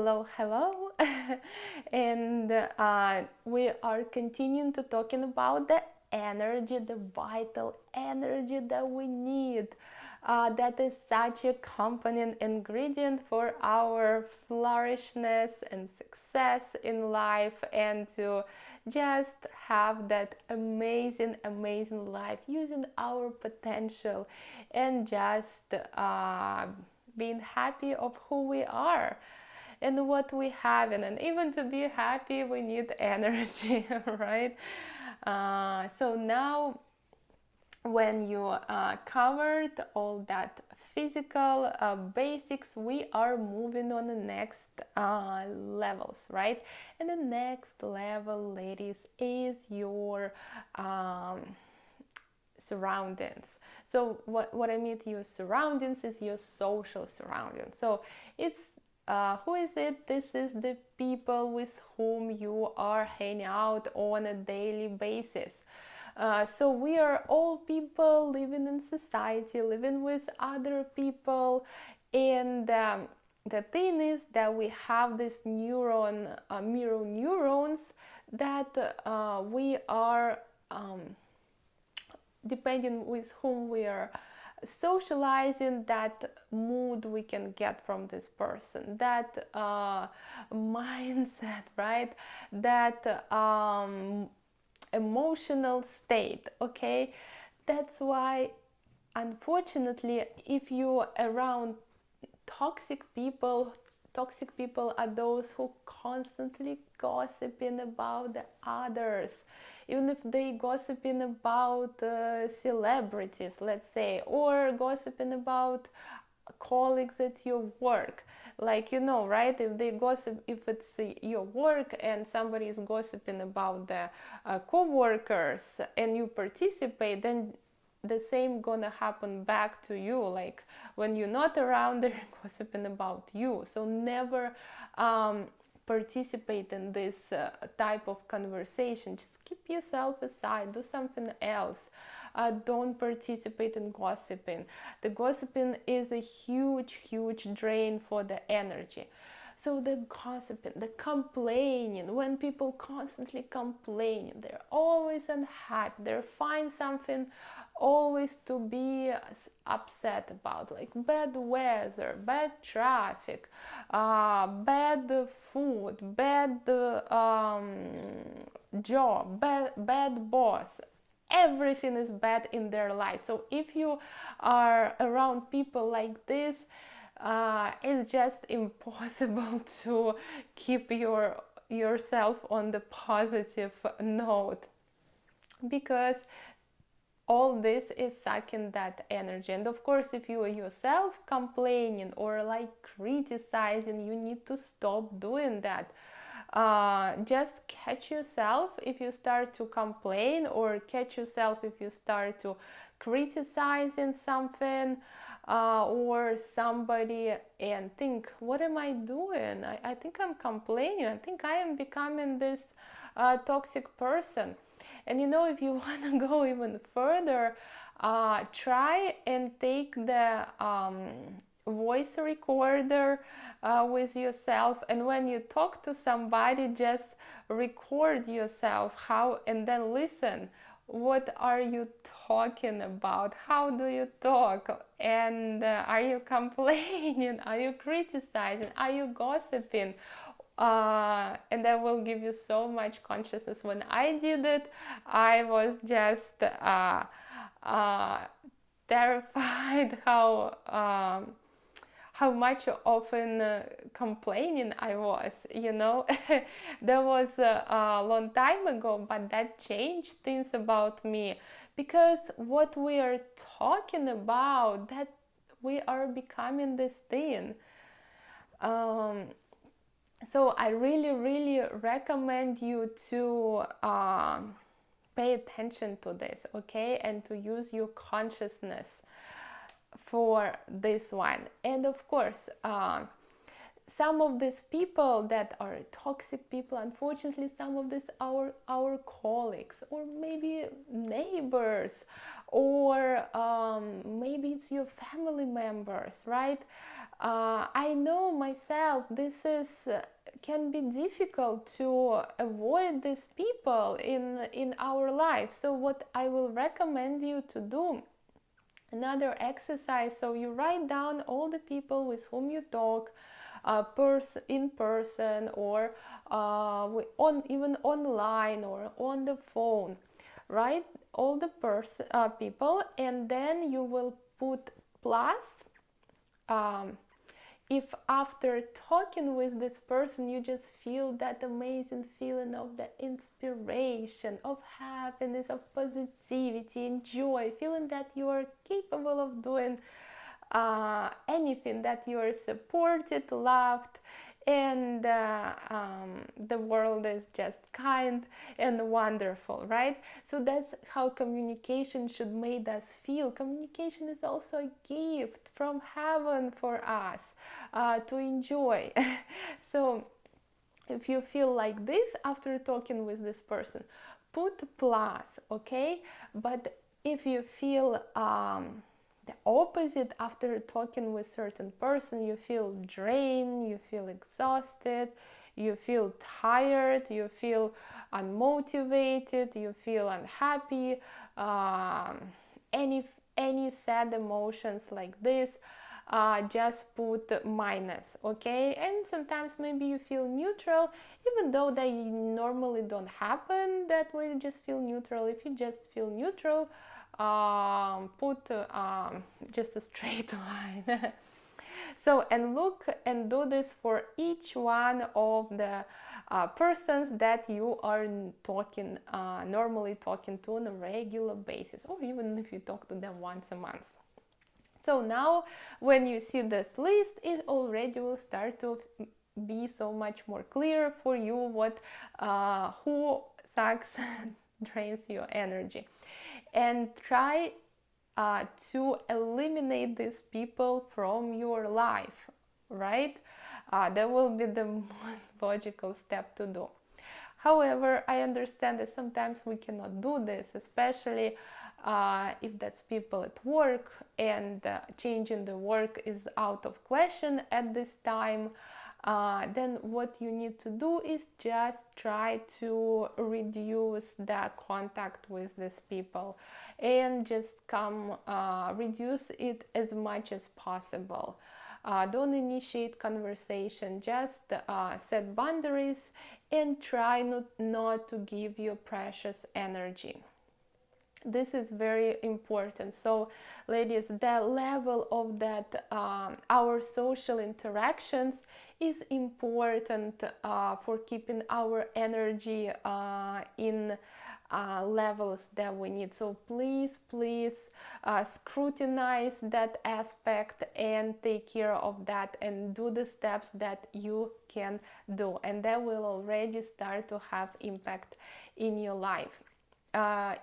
Hello, hello. And we are continuing to talking about the energy, the vital energy that we need. That is such a component ingredient for our flourishness and success in life, and to just have that amazing life using our potential, and just being happy of who we are and what we have. And even to be happy, we need energy, right? So now, when you covered all that physical basics, we are moving on the next levels, right? And the next level, ladies, is your surroundings. So what I mean to your surroundings is your social surroundings. So it's who is it? This is the people with whom you are hanging out on a daily basis. So we are all people living in society, living with other people, and the thing is that we have this mirror neurons that we are depending with whom we are socializing, that mood we can get from this person, that mindset, right? That emotional state. Okay, that's why, unfortunately, if you around toxic people, toxic people are those who constantly gossiping about the others, even if they gossiping about celebrities, let's say, or gossiping about colleagues at your work. Like, right, if they gossip, if it's your work and somebody is gossiping about the co-workers and you participate, then the same gonna happen back to you. Like, when you're not around, they're gossiping about you. So never participate in this type of conversation. Just keep yourself aside, do something else. Don't participate in gossiping. The gossiping is a huge drain for the energy. So the gossiping, the complaining, when people constantly complaining, they're always unhappy, they find something always to be upset about, like bad weather, bad traffic, bad food, bad job, bad boss. Everything is bad in their life. So if you are around people like this, it's just impossible to keep yourself on the positive note, because all this is sucking that energy. And of course, if you are yourself complaining or like criticizing, you need to stop doing that. Just catch yourself if you start to complain, or catch yourself if you start to criticizing something or somebody, and think, what am I doing? I think I'm complaining. I think I am becoming this toxic person. And if you want to go even further, try and take the voice recorder with yourself, and when you talk to somebody, just record yourself, and then listen. What are you talking about? How do you talk? And are you complaining? Are you criticizing? Are you gossiping? And that will give you so much consciousness. When I did it, I was just terrified how much often complaining I was. That was a long time ago, but that changed things about me, because what we are talking about, that we are becoming this thing. So I really recommend you to pay attention to this, okay, and to use your consciousness for this one. And of course, some of these people that are toxic people, unfortunately, some of these are our colleagues, or maybe neighbors, or maybe it's your family members, right? I know myself, this is can be difficult to avoid these people in our life. So what I will recommend you to do, another exercise, so you write down all the people with whom you talk, in person, or even online or on the phone, right? All the people, and then you will put plus. If after talking with this person you just feel that amazing feeling of the inspiration, of happiness, of positivity and joy, feeling that you are capable of doing anything, that you are supported, loved, and the world is just kind and wonderful, right? So that's how communication should make us feel. Communication is also a gift from heaven for us to enjoy. So if you feel like this after talking with this person, put plus, okay? But if you feel the opposite after talking with certain person, you feel drained, you feel exhausted, you feel tired, you feel unmotivated, you feel unhappy, any sad emotions like this, just put minus, okay? And sometimes maybe you feel neutral, even though they normally don't happen that way. You just feel neutral. If you just feel neutral, put just a straight line. So, and look and do this for each one of the persons that you are normally talking to on a regular basis, or even if you talk to them once a month. So now when you see this list, it already will start to be so much more clear for you what who sucks drains your energy. And try to eliminate these people from your life, right? That will be the most logical step to do. However, I understand that sometimes we cannot do this, especially if that's people at work, and changing the work is out of question at this time. Then what you need to do is just try to reduce the contact with these people, and just reduce it as much as possible. Don't initiate conversation, just set boundaries and try not to give your precious energy. This is very important. So ladies, the level of that our social interactions is important for keeping our energy in levels that we need. So please scrutinize that aspect and take care of that, and do the steps that you can do, and that will already start to have impact in your life.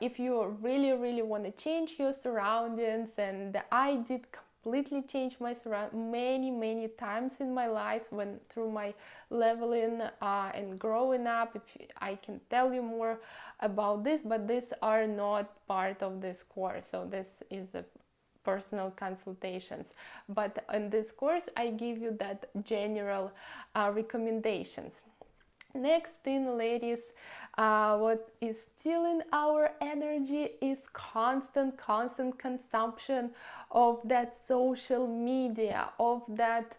If you really want to change your surroundings, and I did completely change my many times in my life when through my leveling and growing up, if I can tell you more about this, but these are not part of this course, so this is a personal consultations. But in this course I give you that general recommendations. Next thing, ladies, what is stealing our energy is constant consumption of that social media, of that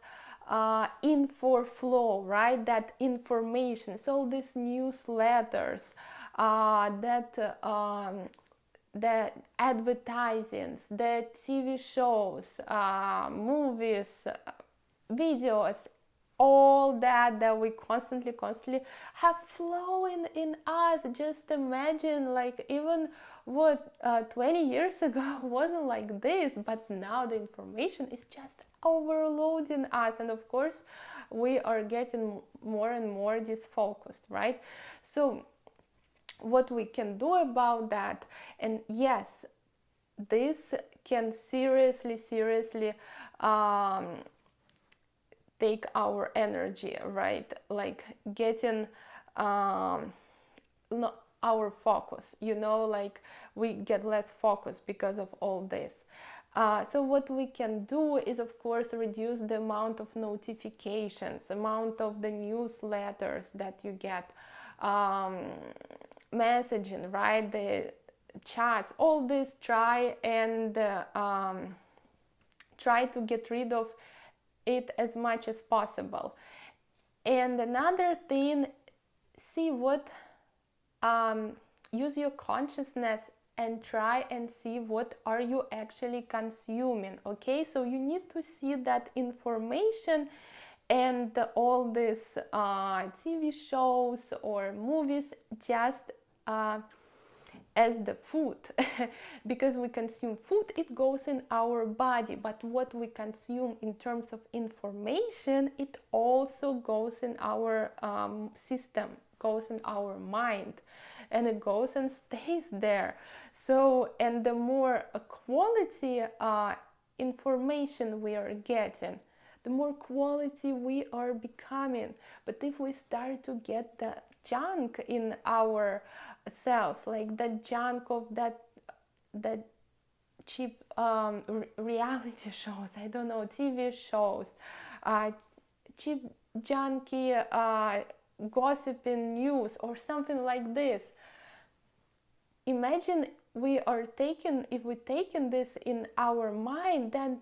info flow, right? That information. So these newsletters, the advertisings, the TV shows, movies, videos, all that we constantly have flowing in us. Just imagine, like, even what 20 years ago wasn't like this, but now the information is just overloading us, and of course we are getting more and more disfocused, right? So what we can do about that, and yes, this can seriously take our energy, right? Like getting our focus, like we get less focus because of all this. So what we can do is, of course, reduce the amount of notifications, amount of the newsletters that you get, messaging, right? The chats, all this. Try to get rid of it as much as possible. And another thing, see what, use your consciousness and try and see what are you actually consuming. Okay, so you need to see that information and all these TV shows or movies just as the food. Because we consume food, it goes in our body, but what we consume in terms of information, it also goes in our system, goes in our mind, and it goes and stays there. So, and the more quality information we are getting, the more quality we are becoming. But if we start to get the junk in ourselves, like the junk of that cheap reality shows, I don't know, TV shows, cheap junky gossiping news or something like this. Imagine if we taken this in our mind, then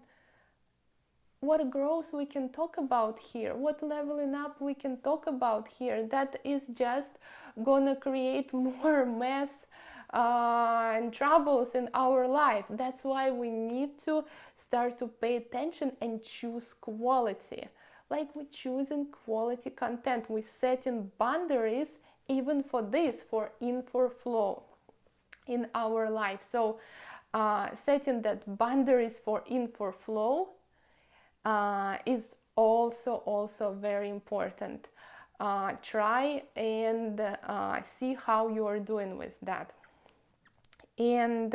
what growth we can talk about here, what leveling up we can talk about here. That is just gonna create more mess and troubles in our life. That's why we need to start to pay attention and choose quality. Like we're choosing quality content, we're setting boundaries even for this, for info flow in our life. So setting that boundaries for info flow is also very important. Try and see how you are doing with that. And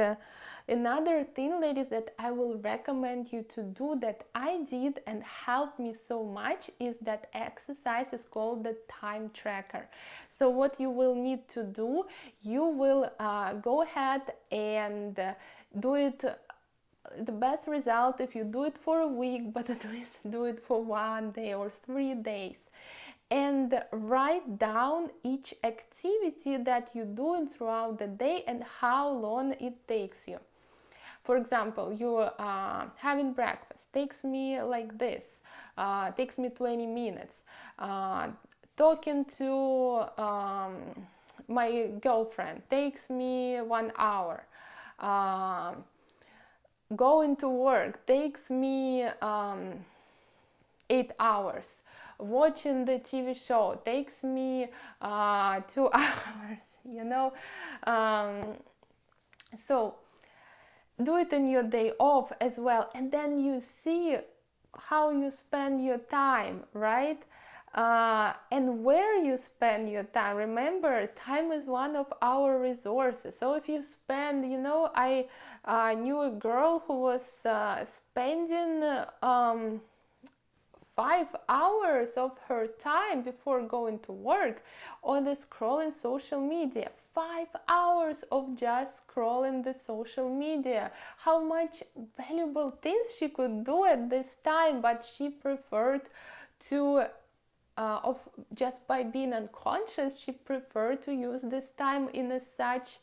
another thing, ladies, that I will recommend you to do, that I did and helped me so much, is that exercise is called the time tracker. So what you will need to do, you will go ahead and do it. The best result if you do it for a week, but at least do it for 1 day or 3 days, and write down each activity that you do throughout the day and how long it takes you. For example, you having breakfast takes me like this, takes me 20 minutes. Talking to my girlfriend takes me 1 hour. Going to work takes me 8 hours. Watching the TV show takes me 2 hours, So do it in your day off as well, and then you see how you spend your time, right? And where you spend your time. Remember, time is one of our resources. So if you spend, I knew a girl who was spending 5 hours of her time before going to work on the scrolling social media. 5 hours of just scrolling the social media. How much valuable things she could do at this time, but she preferred to just by being unconscious, she preferred to use this time in a such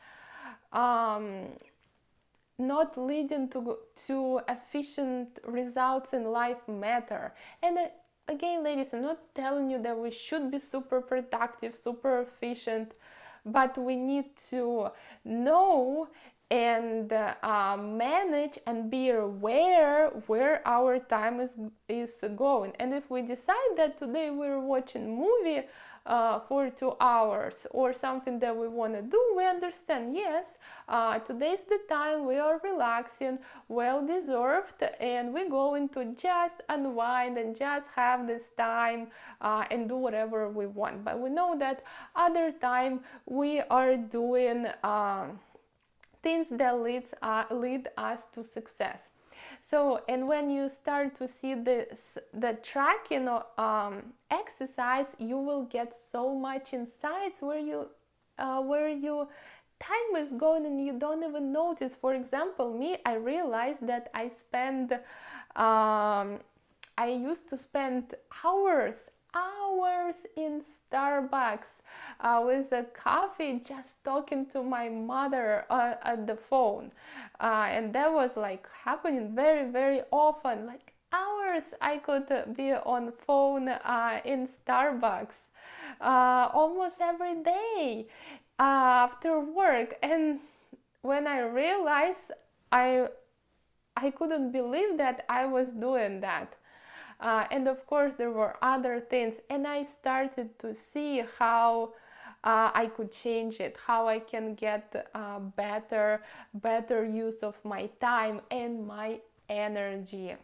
not leading to efficient results in life matter. And again, ladies, I'm not telling you that we should be super productive, super efficient, but we need to know and manage and be aware where our time is going. And if we decide that today we're watching movie for 2 hours or something that we want to do, we understand, yes, today's the time, we are relaxing, well deserved, and we're going to just unwind and just have this time and do whatever we want. But we know that other time we are doing things that lead us to success. So, and when you start to see the tracking exercise, you will get so much insights where you time is going and you don't even notice. For example, me, I realized that I used to spend hours in Starbucks with a coffee, just talking to my mother at the phone, and that was like happening very, very often. Like hours I could be on phone in Starbucks almost every day after work. And when I realized, I I couldn't believe that I was doing that. And of course, there were other things, and I started to see how I could change it, how I can get better use of my time and my energy.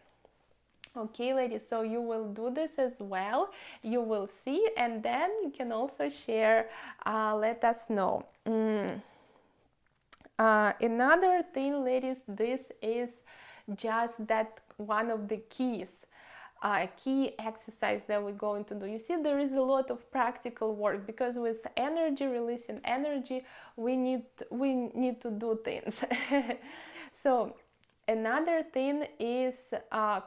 Okay, ladies, so you will do this as well. You will see, and then you can also share, let us know. Another thing, ladies, this is just that one of the key exercise that we're going to do. You see, there is a lot of practical work, because with energy, releasing energy, we need to do things. So another thing is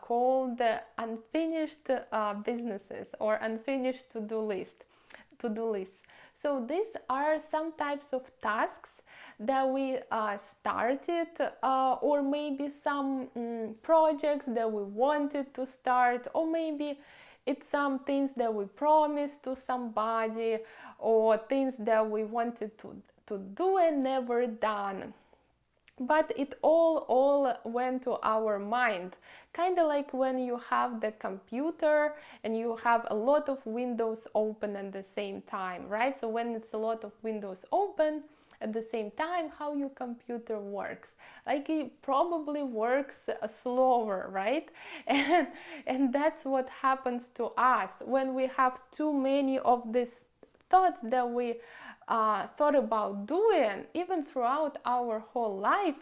called unfinished businesses, or unfinished to-do lists. So these are some types of tasks that we started, or maybe some projects that we wanted to start, or maybe it's some things that we promised to somebody, or things that we wanted to do and never done. But it all went to our mind, kind of like when you have the computer and you have a lot of windows open at the same time, right? So when it's a lot of windows open at the same time, how your computer works, like it probably works slower, right? And that's what happens to us when we have too many of these thoughts that we thought about doing, even throughout our whole life.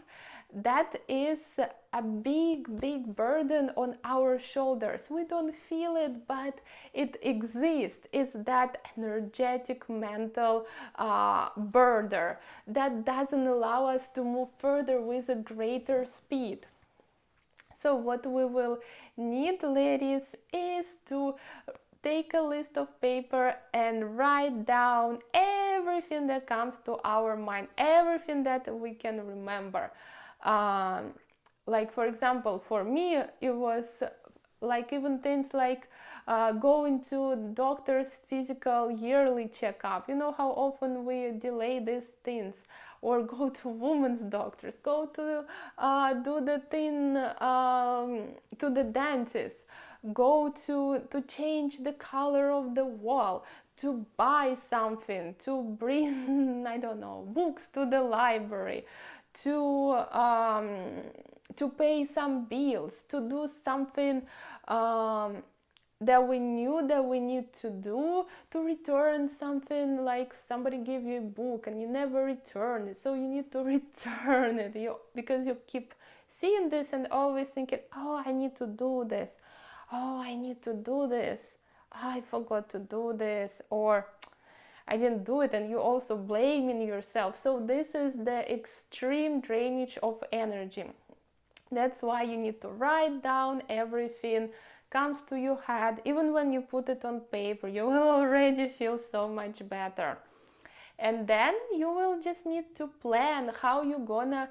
That is a big burden on our shoulders. We don't feel it, but it exists. It's that energetic mental burden that doesn't allow us to move further with a greater speed. So what we will need, ladies, is to take a list of paper and write down everything that comes to our mind, everything that we can remember. Like, for example, for me, it was like even things like going to doctor's physical yearly checkup. You know how often we delay these things, or go to women's doctors, go to do the thing to the dentist, go to change the color of the wall, to buy something, to bring I don't know, books to the library, to pay some bills, to do something that we knew that we need to do, to return something, like somebody gave you a book and you never return it, so you need to return it, because you keep seeing this and always thinking, oh, I need to do this, oh, I need to do this, I forgot to do this, or I didn't do it, and you also blaming yourself. So this is the extreme drainage of energy. That's why you need to write down everything comes to your head. Even when you put it on paper, you will already feel so much better. And then you will just need to plan how you're gonna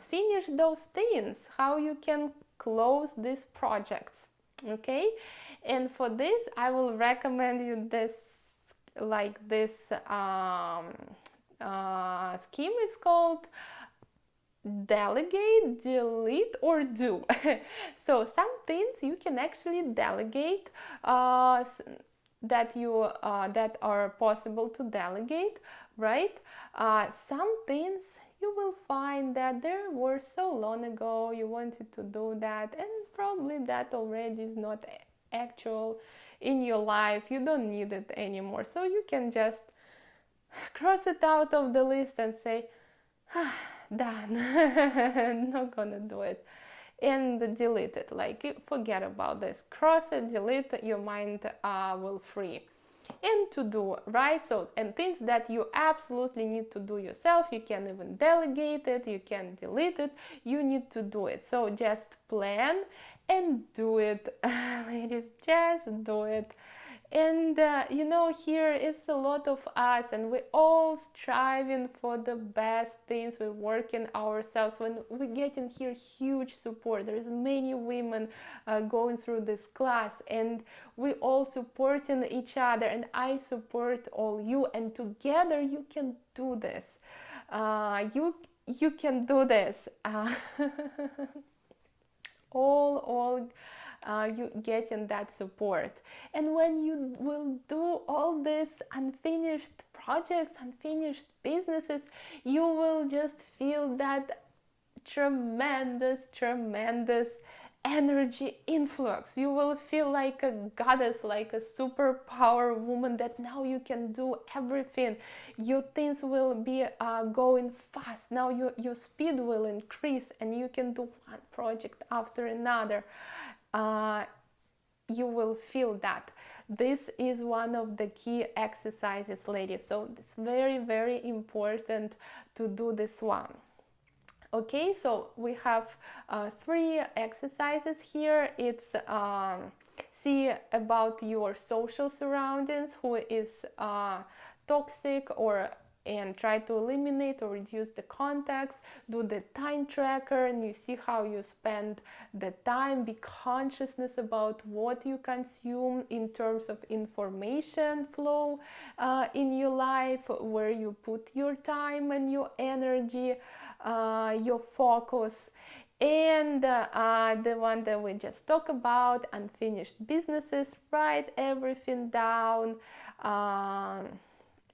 finish those things, how you can close these projects. Okay, and for this I will recommend you this scheme is called delegate, delete, or do. So some things you can actually delegate, that are possible to delegate, right? Some things you will find that they were so long ago you wanted to do that, and probably that already is not actual in your life. You don't need it anymore, so you can just cross it out of the list and say, done. Not gonna do it. and delete it. Like, forget about this, cross it, delete, your mind will free. And to do, right? So, and things that you absolutely need to do yourself, you can even delegate it, you can delete it, you need to do it. So just plan and do it. Ladies, just do it. And here is a lot of us, and we all striving for the best things. We're working ourselves. When we get in here, huge support. There is many women going through this class, and we all supporting each other. And I support all you, and together you can do this. You can do this. All you getting that support. And when you will do all these unfinished projects, unfinished businesses, you will just feel that tremendous energy influx. You will feel like a goddess, like a superpower woman, that now you can do everything. Your things will be going fast. Now your speed will increase, and you can do one project after another. You will feel that. This is one of the key exercises, ladies. So it's very important to do this one. Okay, so we have 3 exercises here. It's see about your social surroundings, who is toxic, and try to eliminate or reduce the contacts. Do the time tracker, and you see how you spend the time. Be consciousness about what you consume in terms of information flow in your life, where you put your time and your energy, your focus. And the one that we just talked about, unfinished businesses, write everything down.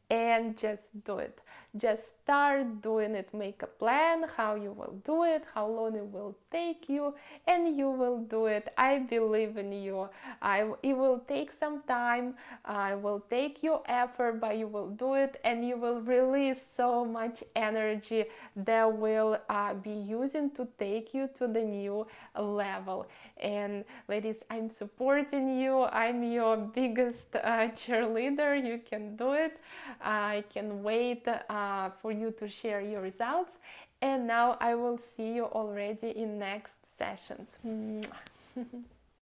And just do it. Just start doing it. Make a plan how you will do it, how long it will take you, and you will do it. I believe in you. It will take some time, it will take your effort, but you will do it, and you will release so much energy that will be using to take you to the new level. And ladies, I'm supporting you. I'm your biggest cheerleader. You can do it. I can wait for you to share your results. And now I will see you already in next sessions.